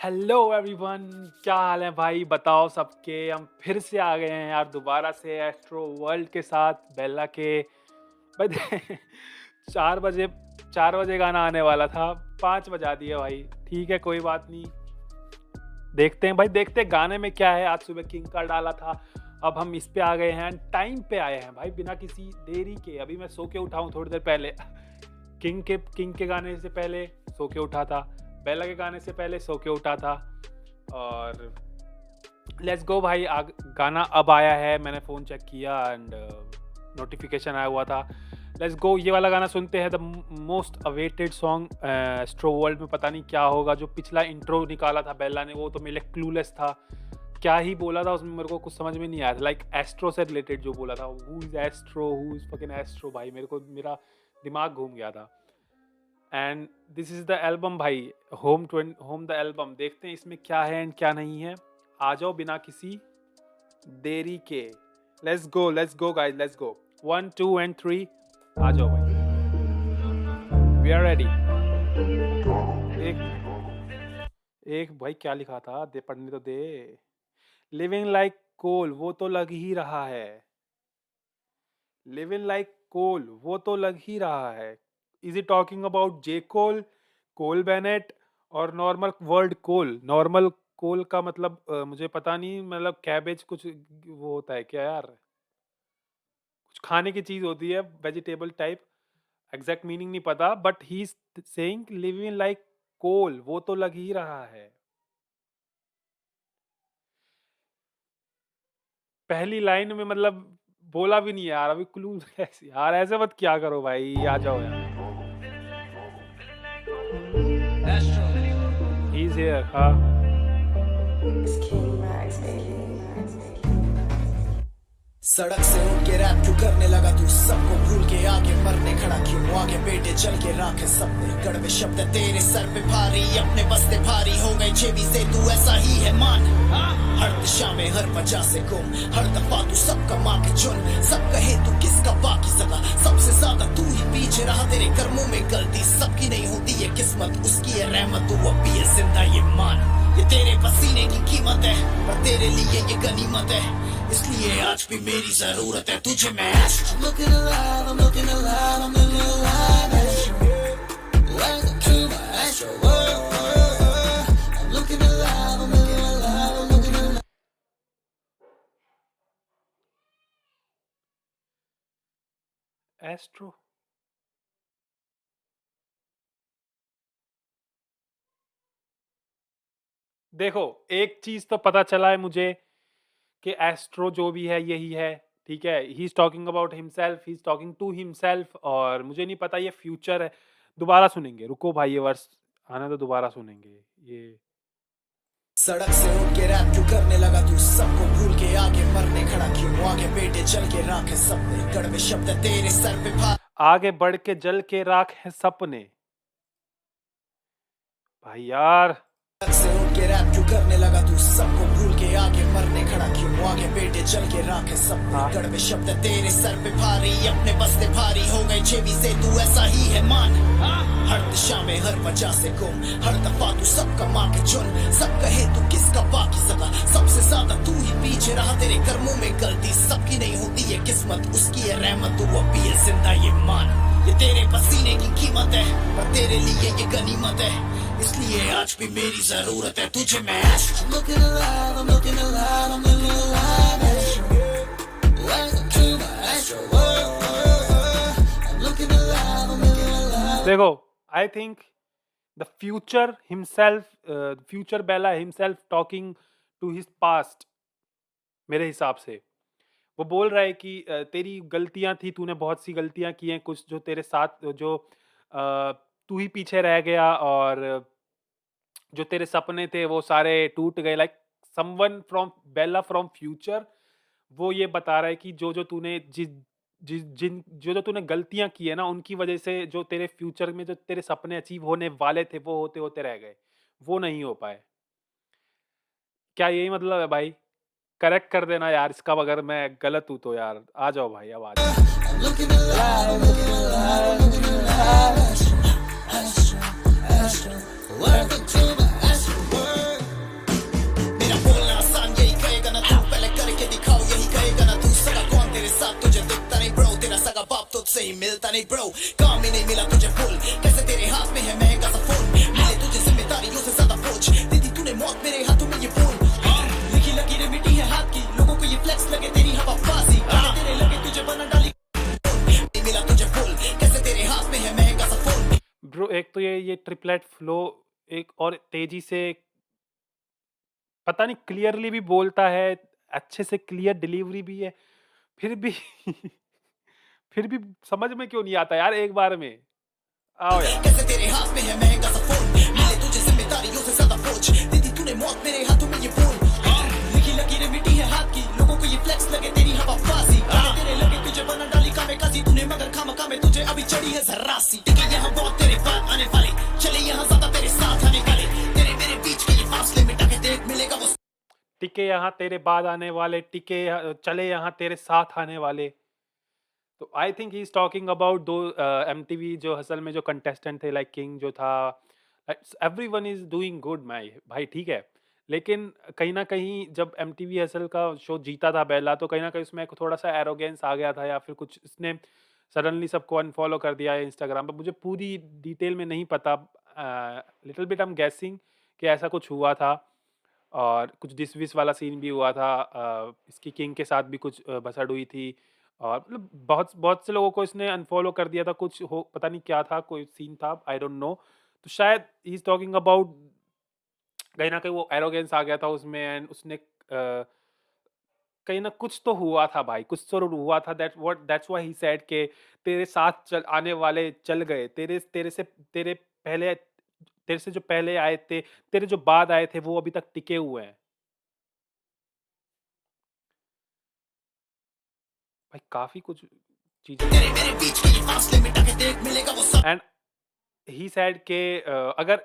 Hello everyone, क्या हाल है भाई? बताओ सबके। हम फिर से आ गए हैं यार दोबारा से एस्ट्रो वर्ल्ड के साथ बेला के। भाई 4 बजे 4 बजे गाना आने वाला था, 5 बजा दिए भाई। ठीक है, कोई बात नहीं। देखते हैं भाई, देखते हैं गाने में क्या है। आज सुबह किंग का डाला था, अब हम इस पे आ गए हैं। टाइम पे आए हैं भाई, बिना किसी देरी के। अभी मैं सो के उठा हूँ थोड़ी देर पहले। किंग के गाने से पहले सो के उठा था, बेला के गाने से पहले सो के उठा था। और लेट्स गो भाई, गाना अब आया है। मैंने फ़ोन चेक किया एंड नोटिफिकेशन आया हुआ था। लेट्स गो, ये वाला गाना सुनते हैं। The most awaited song astro world में। पता नहीं क्या होगा। जो पिछला इंट्रो निकाला था बेला ने, वो तो मेरे क्लूलेस था। क्या ही बोला था उसमें, मेरे को कुछ समझ में नहीं आया था। लाइक एस्ट्रो से रिलेटेड जो बोला था, who is astro, who is fucking astro. भाई मेरा दिमाग घूम गया था। And this is the album भाई, होम द एल्बम। देखते हैं इसमें क्या है एंड क्या नहीं है। आ जाओ बिना किसी देरी के। Let's go guys, let's go. 1 2 and 3, आ जाओ भाई। We are ready. एक भाई क्या लिखा था, दे पढ़ने तो दे। लिविंग लाइक कोल, वो तो लग ही रहा है। लिविंग लाइक कोल, वो तो लग ही रहा है। Is it talking about J Cole, Cole Bennett, और normal word coal? Normal coal का मतलब मुझे पता नहीं, मतलब कैबेज कुछ वो होता है क्या यार? कुछ खाने की चीज होती है, वेजिटेबल टाइप। एग्जैक्ट मीनिंग नहीं पता, but he is saying living like coal, वो तो लग ही रहा है। पहली लाइन में मतलब बोला भी नहीं यार, अभी क्लू कैसे यार? ऐसे मत क्या करो भाई, आ जाओ यार। He is here. हाँ, सड़क से उठ के रैप क्यों करने लगा तू? सबको भूल के आगे मरने खड़ा क्यों? आगे बेटे चल के राखे सपने, कड़वे शब्द तेरे सर पे भारी, अपने बस्ते भारी हो गए जेबी से। तू ऐसा ही है मान, हर दिशा में हर वजह से गुम। हर दफा तू सबका माँ के चुन, सब कहे तू किसका बाकी सगा। सबसे ज्यादा तू ही पीछे रहा, तेरे कर्मों में गलती सबकी नहीं होती है किस्मत, उसकी है रहमत। तू अब भी है जिंदा, ये मान। ये तेरे पसीने की कीमत है, पर तेरे लिए ये गनीमत है, इसलिए आज भी मेरी जरूरत है तुझे। मैं I'm looking alive, I'm looking alive, I'm living alive, Astro. Welcome to my Astro world. I'm looking alive, I'm looking alive, I'm looking alive. Astro. देखो, एक चीज तो पता चला है मुझे कि एस्ट्रो जो भी है यही है। ठीक है, he is talking about himself, he is talking to himself. और मुझे नहीं पता ये फ्यूचर है। दोबारा सुनेंगे, रुको भाई, ये वर्स आने तो दोबारा सुनेंगे ये। सड़क से उठ के रैप क्यों करने लगा तू? सबको भूल के आगे मरने खड़ा क्यों? आगे बेटे चल के राखे सपने, कड़वे शब्द तेरे सर पे भारी। आगे बढ़ के जल के राख है सपने। भाई यार, से उठ के रैप क्यों करने लगा तू? सबको भूल के आगे मरने खड़ा क्यों? आगे बेटे चल के राखे सपने, कड़वे शब्द तेरे सर पे भारी, अपने बस्ते भारी हो गए जेबी से। तू ऐसा ही है मान, हर दिशा में हर वजह से गुम। हर दफा तू सबका माँ के चुन, सब कहे तू किसका बाकी सगा। सबसे ज्यादा तू ही पीछे रहा, तेरे कर्मों में गलती सबकी नहीं होती है किस्मत, उसकी है रहमत। तू अब भी है जिंदा, ये मान। ये तेरे पसीने की कीमत है, पर तेरे लिए ये गनीमत है, इसलिए आज भी मेरी जरूरत है तुझे। मैं I'm looking alive, I'm looking alive, I'm living alive, Astro. Welcome to my Astro world. I'm looking alive, I'm living alive. देखो, I think the future himself, future Bella himself talking to his past. मेरे हिसाब से वो बोल रहा है कि तेरी गलतियां थी, तूने बहुत सी गलतियां की हैं, कुछ जो तेरे साथ जो तू ही पीछे रह गया, और जो तेरे सपने थे वो सारे टूट गए। Like someone from Bella from future, वो ये बता रहा है कि जो जो तूने जिस जिस जिन जो जो तूने गलतियां की है ना, उनकी वजह से जो तेरे फ्यूचर में जो तेरे सपने अचीव होने वाले थे, वो होते होते रह गए, वो नहीं हो पाए। क्या यही मतलब है भाई? करेक्ट कर देना यार इसका, अगर मैं गलत हूँ तो यार। आ जाओ भाई, अब आ जाओ। I'm looking alive, I'm looking alive, I'm looking alive, Astro, Astro, Astro. Welcome to my Astro world. मिलता नहीं ब्रो, काम ही नहीं मिला तुझे फुल, कैसे तेरे हाथ में है महंगा सा फोन, मिले तुझे जिम्मेदारियों से ज्यादा बोझ, दे दी तूने मौत मेरे हाथों में ये फोन, लिखी लकीरें मिट्टी है हाथ की, लोगों को ये फ्लेक्स लगे तेरी हवाबाजी, तेरे लगे तुझे बना डाली, नहीं मिला तुझे फुल, कैसे तेरे हाथ में है महंगा सा फोन। ब्रो एक तो ये ट्रिपलेट फ्लो एक और तेजी से पता नहीं क्लियरली भी बोलता है, अच्छे से क्लियर डिलीवरी भी है, फिर भी फिर भी समझ में क्यों नहीं आता यार एक बार में। आओ यार। कैसे तेरे हाथ में है महंगा सा फोन, मिले तुझे जिम्मेदारियों से ज्यादा बोझ, दे दी तूने मौत मेरे हाथों में ये फोन, लिखी लकीरें मिट्टी है हाथ की, लोगों को ये फ्लेक्स लगे तेरी हवाबाजी, तेरे लगे तुझे बना डाली कामेकाजी, तूने मगर खामखा में तुझे अभी चढ़ी है जरा सी, टिके यहाँ बहुत तेरे बाद आने वाले, चले यहाँ ज्यादा तेरे साथ आने वाले, तेरे मेरे बीच के ये फासले मिटा के देख मिलेगा वो, टिके यहाँ तेरे बाद आने वाले, चले यहाँ तेरे साथ आने वाले। तो I think he is talking about दो एमटीवी जो हसल में जो कंटेस्टेंट थे लाइक किंग जो था, everyone is doing good my भाई ठीक है, लेकिन कहीं ना कहीं जब एमटीवी हसल का शो जीता था बेला तो कहीं ना कहीं उसमें थोड़ा सा एरोगेंस आ गया था या फिर कुछ इसने सडनली सबको अनफॉलो कर दिया है इंस्टाग्राम पर, मुझे पूरी डिटेल में नहीं पता, little bit I am guessing कि ऐसा कुछ हुआ था और कुछ डिस विस वाला सीन भी हुआ था, इसकी किंग के साथ भी कुछ भसड़ हुई थी और मतलब बहुत बहुत से लोगों को इसने अनफॉलो कर दिया था, कुछ हो पता नहीं क्या था, कोई सीन था आई डोंट नो, तो शायद ही इज टॉकिंग अबाउट कहीं ना कहीं वो एरोगेंस आ गया था उसमें एंड उसने कहीं ना कुछ तो हुआ था भाई, कुछ तो हुआ था, दैट्स व्हाई ही सेड के तेरे साथ आने वाले चल गए, तेरे से जो पहले आए थे, तेरे जो बाद आए थे वो अभी तक टिके हुए हैं। भाई काफी कुछ चीजें तेरे मेरे बीच के ये फासले मिटा के देख मिलेगा वो सब, एंड ही सेड के अगर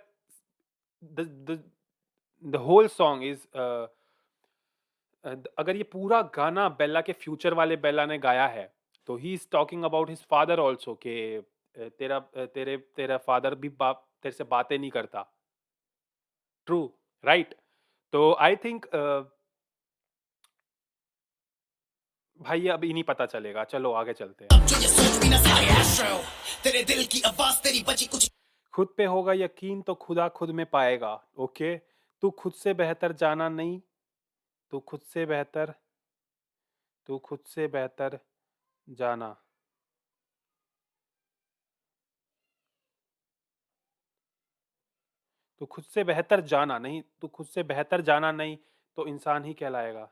द होल सॉन्ग इज अगर ये पूरा गाना बेला के फ्यूचर वाले बेला ने गाया है तो ही is talking about his father also के तेरा फादर भी बाप तेरे से बातें नहीं करता, ट्रू राइट, तो आई थिंक भाई ये अभी नहीं पता चलेगा, चलो आगे चलते हैं। जो ये सोच भी ना सके एस्ट्रो, तेरे दिल की आवाज तेरी बची कुछ, खुद पे होगा यकीन तो खुदा खुद में पाएगा, ओके तू खुद से बेहतर जाना नहीं, तू खुद से बेहतर जाना, तू खुद से बेहतर जाना नहीं, तू खुद से बेहतर जाना नहीं तो इंसान ही कहलाएगा,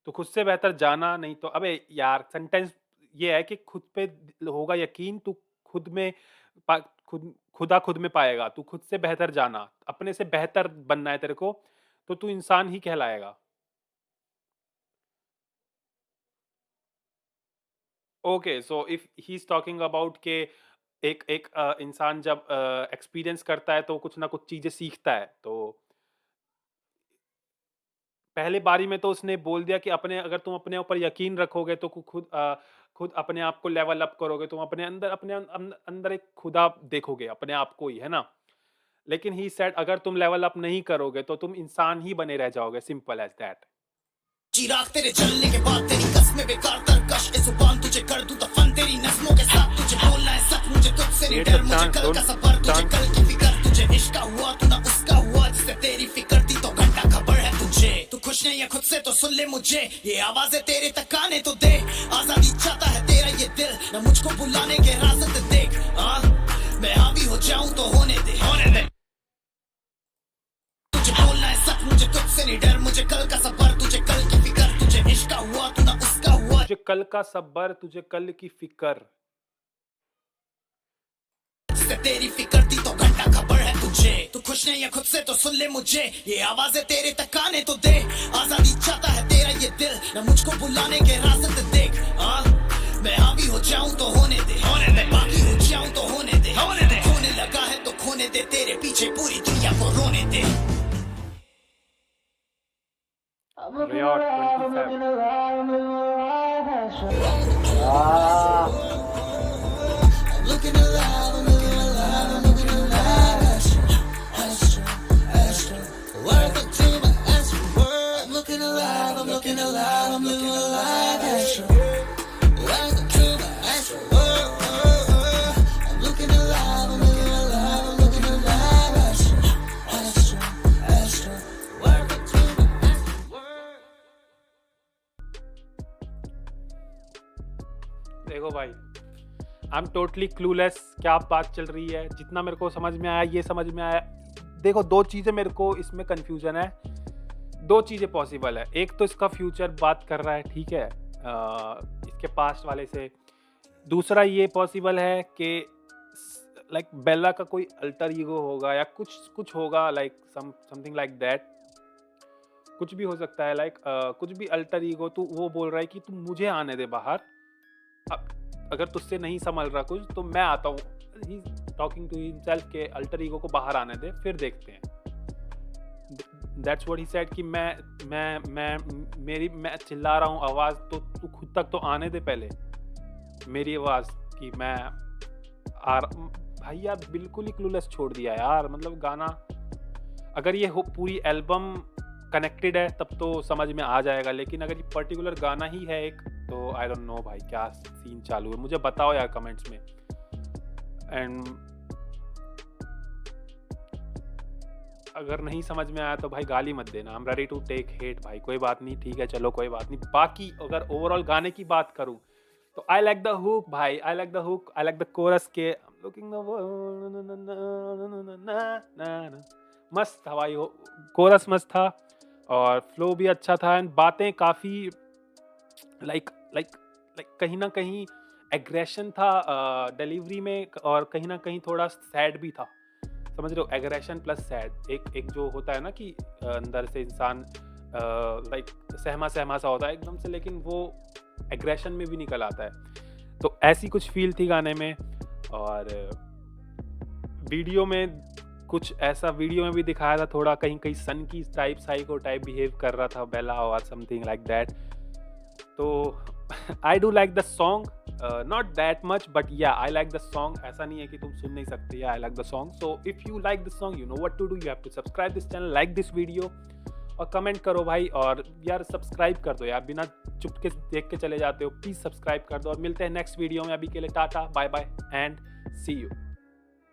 तो खुद से बेहतर जाना नहीं तो अबे यार सेंटेंस ये है कि खुद पे होगा यकीन, तू खुद में खुदा खुद में पाएगा, तू खुद से बेहतर जाना, अपने से बेहतर बनना है तेरे को तो तू इंसान ही कहलाएगा। Okay so if he is talking about के एक एक इंसान जब एक्सपीरियंस करता है तो कुछ ना कुछ चीजें सीखता है, तो पहले बारी में तो उसने बोल दिया कि अगर तुम अपने ऊपर यकीन रखोगे तो खुद अपने आप को लेवल अप करोगे, तुम अपने अंदर एक खुदा देखोगे अपने आप को ही, है ना, लेकिन ही सेड अगर तुम लेवल अप नहीं करोगे तो तुम इंसान ही बने रह जाओगे, सिंपल एज दैट। चिराग तेरे जलने के बाद तेरी कसमें बेकार तरकश, इस जुबान तुझे कर दूं दफन तेरी नस्लों के साथ, तुझे बोलना है सच मुझे तुझसे नहीं डर, मुझे कल का सफर तुझे कल की फिक्र, तुझे इश्क का हुआ तू ना उसका हुआ, जिससे तेरी फिक्र थी तो घंटा खबर है तुझे, तू खुश नहीं है खुद से तो सुन ले मुझे, ये आवाजें तेरे तक आने तो दे, आजादी चाहता है तेरा ये दिल, ना मुझको बुलाने के रास्ते देख, मैं हावी हो जाऊं तो होने दे, तुझे बोलना है सच मुझे तुझसे नहीं डर, मुझे कल का सफर तुझे कल की फिक्र, तुझे इश्क का हुआ तू ना उसका हुआ, तुझे कल का सब्र तुझे कल की फिक्र, से तेरी फिक्र थी तो घंटा खबर है तुझे, तू खुश नहीं है खुद से तो सुन ले मुझे, ये आवाजें तेरे तक आने तो दे, आजादी चाहता है तेरा ये दिल, ना मुझको बुलाने के रास्ते देख, मैं हावी हो जाऊं तो होने दे, बाकी हो जाऊं तो होने दे, खोने लगा है तो खोने दे, तेरे पीछे पूरी दुनिया को रोने दे। Riot 27 Looking alive, I'm looking alive, I'm looking alive. Astro, Astro, worth the dream of Astro world. I'm looking alive, I'm looking alive, I'm looking alive. Astro, I am totally clueless क्या बात चल रही है। जितना मेरे को समझ में आया ये समझ में आया। देखो 2 चीज़ें मेरे को इसमें कन्फ्यूजन है। 2 चीज़ें पॉसिबल है। एक तो इसका फ्यूचर बात कर रहा है, ठीक है, इसके पास्ट वाले से। दूसरा ये पॉसिबल है कि लाइक बेला का कोई अल्टर ईगो होगा या कुछ होगा, लाइक समथिंग लाइक दैट। कुछ भी हो सकता है, लाइक कुछ भी अल्टर ईगो। तो वो बोल रहा है कि तू मुझे आने दे बाहर, अगर तुझसे नहीं संभल रहा कुछ तो मैं आता हूँ। He is talking to himself के अल्टर ईगो को बाहर आने दे, फिर देखते हैं। दैट्स व्हाट ही सेड कि मैं चिल्ला रहा हूँ आवाज़, तो तू खुद तक तो आने दे पहले मेरी आवाज़ कि मैं भाई यार बिल्कुल ही क्लूलेस छोड़ दिया यार। मतलब गाना अगर ये पूरी एल्बम कनेक्टेड है तब तो समझ में आ जाएगा, लेकिन अगर ये पर्टिकुलर गाना ही है एक, तो आई डोंट नो भाई क्या सीन चालू है। मुझे बताओ यार कमेंट्स में। एंड अगर नहीं समझ में आया तो भाई गाली मत देना। I am ready to take hate भाई, कोई बात नहीं, ठीक है, चलो कोई बात नहीं। बाकी अगर ओवरऑल गाने की बात करूं तो आई लाइक द हुक भाई, आई like the hook, I like the coarse के लुकिंग मस्त था भाई। कोरस मस्त था और फ्लो भी अच्छा था। एंड बातें काफ़ी लाइक कहीं ना कहीं एग्रेशन था डिलीवरी में, और कहीं ना कहीं थोड़ा सैड भी था। समझ रहे हो, एग्रेशन प्लस सैड। एक जो होता है ना कि अंदर से इंसान लाइक सहमा सा होता है एकदम से, लेकिन वो एग्रेशन में भी निकल आता है। तो ऐसी कुछ फील थी गाने में। और वीडियो में कुछ ऐसा वीडियो में भी दिखाया था, थोड़ा कहीं कहीं सन की टाइप, साइको टाइप बिहेव कर रहा था बेला और समथिंग लाइक दैट। तो I do like the song, not that much, but yeah I like the song. ऐसा नहीं है कि तुम सुन नहीं सकते, I like the song. So if you like the song, you know what to do, you have to subscribe this channel, like this video और comment करो भाई। और यार सब्सक्राइब कर दो यार, बिना चुपके देख के चले जाते हो। प्लीज़ सब्सक्राइब कर दो और मिलते हैं नेक्स्ट वीडियो में। अभी के लिए tata, bye bye and see you.